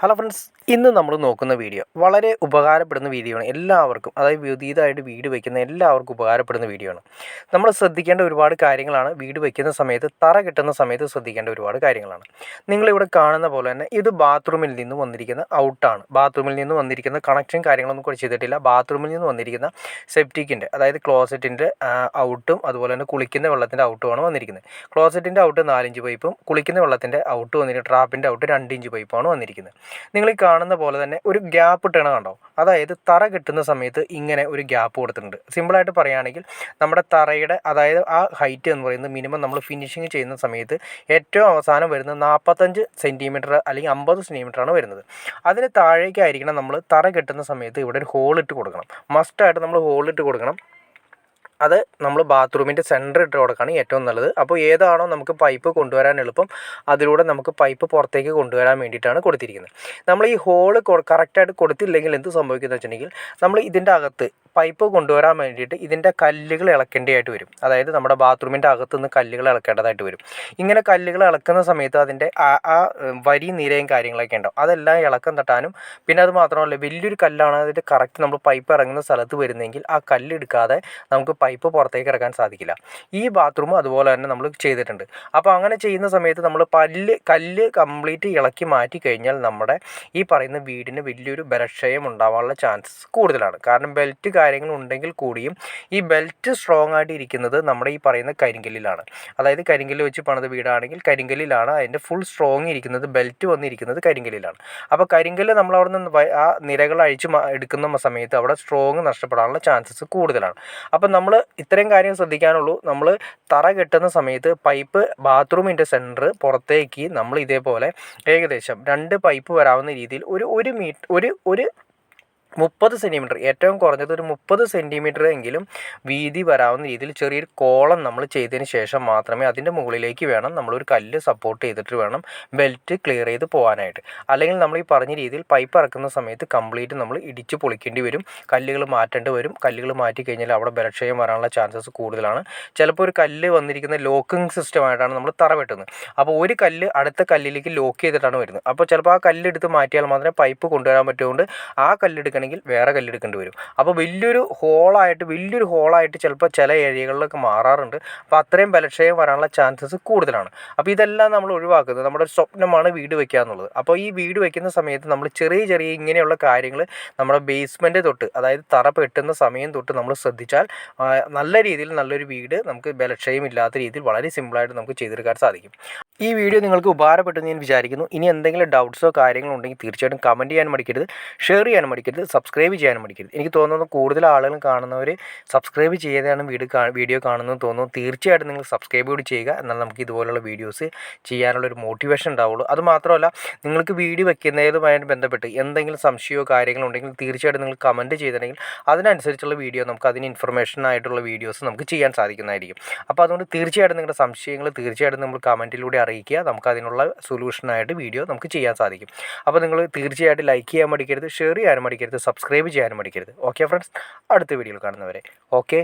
Hello friends, ഇന്ന് നമ്മൾ നോക്കുന്ന വീഡിയോ വളരെ ഉപകാരപ്പെടുന്ന വീഡിയോ ആണ്. എല്ലാവർക്കും, അതായത് പുതിയതായിട്ട് വീട് വയ്ക്കുന്ന എല്ലാവർക്കും ഉപകാരപ്പെടുന്ന വീഡിയോ ആണ്. നമ്മൾ ശ്രദ്ധിക്കേണ്ട ഒരുപാട് കാര്യങ്ങളാണ്. വീട് വയ്ക്കുന്ന സമയത്ത്, തറ കെട്ടുന്ന സമയത്ത് ശ്രദ്ധിക്കേണ്ട ഒരുപാട് കാര്യങ്ങളാണ്. നിങ്ങളിവിടെ കാണുന്ന പോലെ തന്നെ ഇത് ബാത്റൂമിൽ നിന്ന് വന്നിരിക്കുന്ന ഔട്ടാണ്. ബാത്റൂമിൽ നിന്ന് വന്നിരിക്കുന്ന കണക്ഷൻ കാര്യങ്ങളൊന്നും കൂടി ചെയ്തിട്ടില്ല. ബാത്റൂമിൽ നിന്ന് വന്നിരിക്കുന്ന സെപ്റ്റിക്കിൻ്റെ, അതായത് ക്ലോസറ്റിൻ്റെ ഔട്ടും അതുപോലെ തന്നെ കുളിക്കുന്ന വെള്ളത്തിൻ്റെ ഔട്ടുമാണ് വന്നിരിക്കുന്നത്. ക്ലോസറ്റിൻ്റെ ഔട്ട് 4 ഇഞ്ച് പൈപ്പും കുളിക്കുന്ന വെള്ളത്തിൻ്റെ ഔട്ട് വന്നിരിക്കുന്നത്, ട്രാപ്പിൻ്റെ ഔട്ട് 2 ഇഞ്ച് പൈപ്പാണ് വന്നിരിക്കുന്നത്. നിങ്ങൾ ഈ കാണുന്ന പോലെ തന്നെ ഒരു ഗ്യാപ്പ് ഇട്ടണ കണ്ടോ, അതായത് തറ കെട്ടുന്ന സമയത്ത് ഇങ്ങനെ ഒരു ഗ്യാപ്പ് കൊടുത്തിട്ടുണ്ട്. സിമ്പിളായിട്ട് പറയുകയാണെങ്കിൽ നമ്മുടെ തറയുടെ, അതായത് ആ ഹൈറ്റ് എന്ന് പറയുന്നത് മിനിമം നമ്മൾ ഫിനിഷിങ് ചെയ്യുന്ന സമയത്ത് ഏറ്റവും അവസാനം വരുന്നത് 45 സെൻറ്റിമീറ്റർ അല്ലെങ്കിൽ 50 സെൻറ്റിമീറ്ററാണ് വരുന്നത്. അതിന് താഴേക്കായിരിക്കണം നമ്മൾ തറ കെട്ടുന്ന സമയത്ത് ഇവിടെ ഒരു ഹോൾ ഇട്ട് കൊടുക്കണം. മസ്റ്റായിട്ട് നമ്മൾ ഹോൾ ഇട്ട് കൊടുക്കണം. അത് നമ്മൾ ബാത്റൂമിൻ്റെ സെൻറ്റർ ഇട്ട് കൊടുക്കുകയാണ് ഏറ്റവും നല്ലത്. അപ്പോൾ ഏതാണോ നമുക്ക് പൈപ്പ് കൊണ്ടുവരാൻ എളുപ്പം, അതിലൂടെ നമുക്ക് പൈപ്പ് പുറത്തേക്ക് കൊണ്ടുവരാൻ വേണ്ടിയിട്ടാണ് കൊടുത്തിരിക്കുന്നത്. നമ്മൾ ഈ ഹോള് കറക്റ്റായിട്ട് കൊടുത്തില്ലെങ്കിൽ എന്ത് സംഭവിക്കുന്നത് വെച്ചിട്ടുണ്ടെങ്കിൽ, നമ്മൾ ഇതിൻ്റെ അകത്ത് പൈപ്പ് കൊണ്ടുവരാൻ വേണ്ടിയിട്ട് ഇതിൻ്റെ കല്ലുകൾ ഇളക്കേണ്ടതായിട്ട് വരും. അതായത് നമ്മുടെ ബാത്റൂമിൻ്റെ അകത്തുനിന്ന് കല്ലുകൾ ഇളക്കേണ്ടതായിട്ട് വരും. ഇങ്ങനെ കല്ലുകൾ ഇളക്കുന്ന സമയത്ത് അതിൻ്റെ ആ വരി നിരയും കാര്യങ്ങളൊക്കെ ഉണ്ടാവും. അതെല്ലാം ഇളക്കം തട്ടാനും, പിന്നെ അത് മാത്രമല്ല വലിയൊരു കല്ലാണ് അതിൻ്റെ കറക്റ്റ് നമ്മൾ പൈപ്പ് ഇറങ്ങുന്ന സ്ഥലത്ത് വരുന്നതെങ്കിൽ ആ കല്ലെടുക്കാതെ നമുക്ക് പൈപ്പ് പുറത്തേക്ക് ഇറക്കാൻ സാധിക്കില്ല. ഈ ബാത്റൂം അതുപോലെ തന്നെ നമ്മൾ ചെയ്തിട്ടുണ്ട്. അപ്പോൾ അങ്ങനെ ചെയ്യുന്ന സമയത്ത് നമ്മൾ കല്ല് കംപ്ലീറ്റ് ഇളക്കി മാറ്റി കഴിഞ്ഞാൽ നമ്മുടെ ഈ പറയുന്ന വീടിന് വലിയൊരു ബലക്ഷയം ഉണ്ടാവാനുള്ള ചാൻസസ് കൂടുതലാണ്. കാരണം ബെൽറ്റ് കാര്യങ്ങളുണ്ടെങ്കിൽ കൂടിയും ഈ ബെൽറ്റ് സ്ട്രോങ് ആയിട്ട് ഇരിക്കുന്നത് നമ്മുടെ ഈ പറയുന്ന കരിങ്കല്ലിലാണ്. അതായത് കരിങ്കല്ല് വെച്ച് പണിത വീടാണെങ്കിൽ കരിങ്കല്ലിലാണ് അതിൻ്റെ ഫുൾ സ്ട്രോങ് ഇരിക്കുന്നത്. ബെൽറ്റ് വന്നിരിക്കുന്നത് കരിങ്കല്ലിലാണ്. അപ്പോൾ കരിങ്കല്ല് നമ്മൾ അവിടെ നിന്ന് ആ നിരകൾ അഴിച്ച് എടുക്കുന്ന സമയത്ത് അവിടെ സ്ട്രോങ് നഷ്ടപ്പെടാനുള്ള ചാൻസസ് കൂടുതലാണ്. അപ്പം നമ്മൾ ഇത്രയും കാര്യം ശ്രദ്ധിക്കാനുള്ളൂ. നമ്മൾ തറ കെട്ടുന്ന സമയത്ത് പൈപ്പ് ബാത്റൂമിൻ്റെ സെൻറ്റർ പുറത്തേക്ക് നമ്മൾ ഇതേപോലെ ഏകദേശം 2 പൈപ്പ് വരാവുന്ന രീതിയിൽ ഒരു 30 സെൻറ്റിമീറ്റർ, ഏറ്റവും കുറഞ്ഞത് ഒരു 30 സെൻറ്റിമീറ്റർ എങ്കിലും വീതി വരാവുന്ന രീതിയിൽ ചെറിയൊരു കോളം നമ്മൾ ചെയ്തതിന് ശേഷം മാത്രമേ അതിൻ്റെ മുകളിലേക്ക് വേണം നമ്മളൊരു കല്ല് സപ്പോർട്ട് ചെയ്തിട്ട് വേണം ബെൽറ്റ് ക്ലിയർ ചെയ്ത് പോകാനായിട്ട്. അല്ലെങ്കിൽ നമ്മൾ ഈ പറഞ്ഞ രീതിയിൽ പൈപ്പ് ഇറക്കുന്ന സമയത്ത് കംപ്ലീറ്റ് നമ്മൾ ഇടിച്ച് പൊളിക്കേണ്ടി വരും. കല്ലുകൾ മാറ്റേണ്ടി വരും. കല്ലുകൾ മാറ്റി കഴിഞ്ഞാൽ അവിടെ ബലക്ഷയം വരാനുള്ള ചാൻസസ് കൂടുതലാണ്. ചിലപ്പോൾ ഒരു കല്ല് വന്നിരിക്കുന്ന ലോക്കിംഗ് സിസ്റ്റമായിട്ടാണ് നമ്മൾ തറ വെട്ടുന്നത്. അപ്പോൾ ഒരു കല്ല് അടുത്ത കല്ലിലേക്ക് ലോക്ക് ചെയ്തിട്ടാണ് വരുന്നത്. അപ്പോൾ ചിലപ്പോൾ ആ കല്ലെടുത്ത് മാറ്റിയാൽ മാത്രമേ പൈപ്പ് കൊണ്ടുവരാൻ പറ്റുകൊണ്ട് ആ കല്ലെടുക്കണമെങ്കിൽ വേറെ കല്ലെടുക്കേണ്ടി വരും. അപ്പോൾ വലിയൊരു ഹോളായിട്ട് ചിലപ്പോൾ ചില ഏരിയകളിലൊക്കെ മാറാറുണ്ട്. അപ്പോൾ അത്രയും ബലക്ഷയം വരാനുള്ള ചാൻസസ് കൂടുതലാണ്. അപ്പോൾ ഇതെല്ലാം നമ്മൾ ഒഴിവാക്കുന്നത്, നമ്മുടെ ഒരു സ്വപ്നമാണ് വീട് വയ്ക്കുക എന്നുള്ളത്. അപ്പോൾ ഈ വീട് വയ്ക്കുന്ന സമയത്ത് നമ്മൾ ചെറിയ ഇങ്ങനെയുള്ള കാര്യങ്ങൾ നമ്മുടെ ബേസ്മെൻറ്റ് തൊട്ട്, അതായത് തറ പെട്ടുന്ന സമയം തൊട്ട് നമ്മൾ ശ്രദ്ധിച്ചാൽ നല്ല രീതിയിൽ നല്ലൊരു വീട് നമുക്ക് ബലക്ഷയം ഇല്ലാത്ത രീതിയിൽ വളരെ സിമ്പിളായിട്ട് നമുക്ക് ചെയ്തെടുക്കാൻ സാധിക്കും. ഈ വീഡിയോ നിങ്ങൾക്ക് ഉപകാരപ്പെട്ടെന്ന് ഞാൻ വിചാരിക്കുന്നു. ഇനി എന്തെങ്കിലും ഡൗട്ട്സോ കാര്യങ്ങളോ ഉണ്ടെങ്കിൽ തീർച്ചയായിട്ടും കമൻറ്റ് ചെയ്യാനും മടിക്കരുത്, ഷെയർ ചെയ്യാനും മടിക്കരുത്, സബ്സ്ക്രൈബ് ചെയ്യാനും മടിക്കരുത്. എനിക്ക് തോന്നുന്നു കൂടുതൽ ആളുകൾ കാണുന്നവർ സബ്സ്ക്രൈബ് ചെയ്യാതെയാണ് വീഡിയോ കാണുന്നത് തോന്നുന്നു. തീർച്ചയായിട്ടും നിങ്ങൾ സബ്സ്ക്രൈബ് കൂടി ചെയ്യുക. എന്നാൽ നമുക്ക് ഇതുപോലുള്ള വീഡിയോസ് ചെയ്യാനുള്ളൊരു മോട്ടിവേഷൻ ഉണ്ടാവുള്ളൂ. അതുമാത്രമല്ല, നിങ്ങൾക്ക് വീഡിയോ വയ്ക്കുന്നതുമായിട്ട് ബന്ധപ്പെട്ട് എന്തെങ്കിലും സംശയമോ കാര്യങ്ങളോ ഉണ്ടെങ്കിൽ തീർച്ചയായിട്ടും നിങ്ങൾ കമൻറ്റ് ചെയ്തിട്ടുണ്ടെങ്കിൽ അതിനനുസരിച്ചുള്ള വീഡിയോ നമുക്ക് അതിന് ഇൻഫർമേഷൻ ആയിട്ടുള്ള വീഡിയോസ് നമുക്ക് ചെയ്യാൻ സാധിക്കുന്നതായിരിക്കും. അപ്പോൾ അതുകൊണ്ട് തീർച്ചയായിട്ടും നിങ്ങളുടെ സംശയങ്ങൾ തീർച്ചയായിട്ടും നമ്മൾ കമൻറ്റിലൂടെ അറിയിക്കുക. നമുക്ക് അതിനുള്ള സൊല്യൂഷനായിട്ട് വീഡിയോ നമുക്ക് ചെയ്യാൻ സാധിക്കും. അപ്പോൾ നിങ്ങൾ തീർച്ചയായിട്ടും ലൈക്ക് ചെയ്യാൻ മടിക്കരുത്, ഷെയർ ചെയ്യാനും മടിക്കരുത്, സബ്സ്ക്രൈബ് ചെയ്യാനും മടിക്കരുത്. ഓക്കെ ഫ്രണ്ട്സ്, അടുത്ത വീഡിയോയിൽ കാണുന്നവരെ ഓക്കെ.